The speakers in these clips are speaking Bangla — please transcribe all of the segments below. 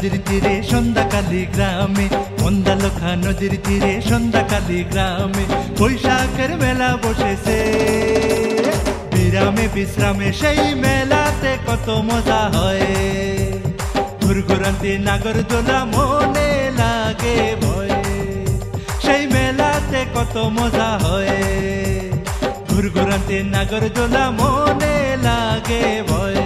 নদীর তীরে সন্ধ্যাকালী গ্রামে, মন্দালখা নদীর তীরে সন্ধ্যাকালী গ্রামে বৈশাখের মেলা বসেছে। বিরামে বিশ্রামে সেই মেলাতে কত মজা হয়, ঘুরঘুরান্তি নাগরদোলা মনে লাগে ভয়। সেই মেলাতে কত মজা হয়, ঘুরঘুরান্তি নাগরদোলা মনে লাগে ভয়।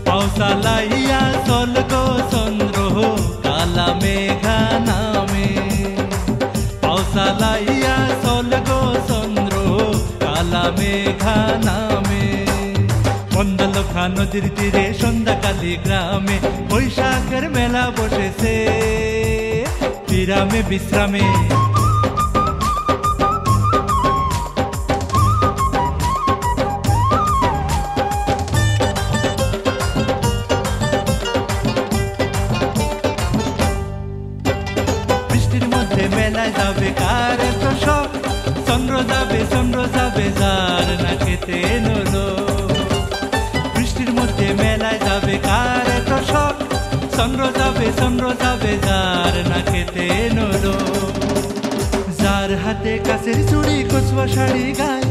পাউসালাইয়া চল গো চন্দ্র কালা মেঘা নামে, পাউসালাইয়া চল গো চন্দ্র কালা মেঘা নামে। মন্দালখা নদীর তীরে সন্ধ্যাকালী গ্রামে বৈশাখের মেলা বসেছে। বিরামে বিশ্রামে বৃষ্টির মধ্যে মেলায় যাবে কার তো শখ, চন্দ্র যাবে যার না খেতে নলো। বৃষ্টির মধ্যে মেলায় যাবে কার তো শখ, চন্দ্র যাবে যার না খেতে নলো। যার হাতে কাছের চুড়ি কচুয়া শাড়ি গায়,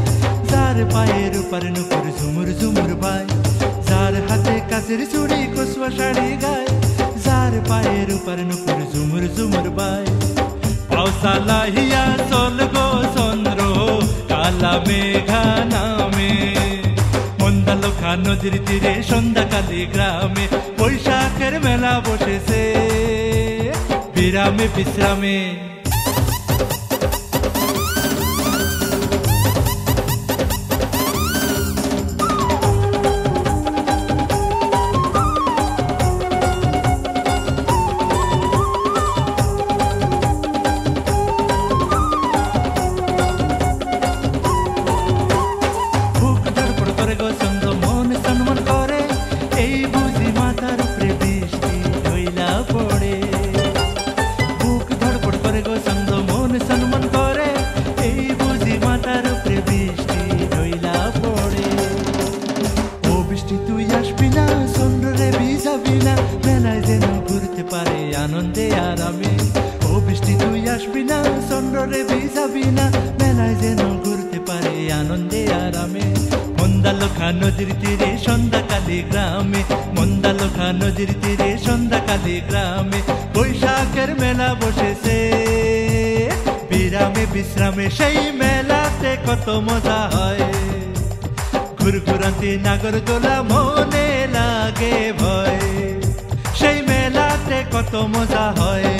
যার পায়ের উপর নুপুর ঝুমুর ঝুমুর বায়। যার হাতে কাছের চুড়ি কচুয়া শাড়ি গায়, যার পায়ের উপর নুপুর ঝুমুর ঝুমুর বায়। পাউসালাইয়া চল গো চন্দ্র কালা মেঘা নামে, মন্দালখা নদীর তীরে সন্ধ্যাকালী গ্রামে বৈশাখের মেলা বসেছে। বিরামে বিশ্রামে আনন্দে আরামে। ও বৃষ্টি তুই আসবি না, চন্দ্রে ভিজাবি না, মেলায় যেন ঘুরতে পারে আনন্দে আরামে। মন্দালখা নদীর তীরে সন্ধ্যাকালী গ্রামে, মন্দালখা নদীর তীরে সন্ধ্যাকালী গ্রামে বৈশাখের মেলা বসেছে। বিরামে বিশ্রামে সেই মেলাতে কত মজা হয়, ঘুরঘুরান্তি নাগরদোলা মনে লাগে ভয়। সেই মেলাতে কত মজা হয়,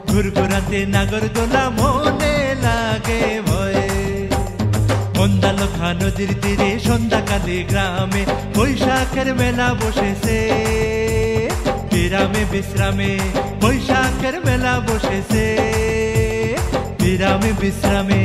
ঘুরঘুরাতে নাগরদোলা মনে লাগে ভয়। মন্দালখা নদীর তীরে সন্ধ্যাকালী গ্রামে বৈশাখের মেলা বসেছে। বিরামে বিশ্রামে বৈশাখের মেলা বসেছে। বিরামে বিশ্রামে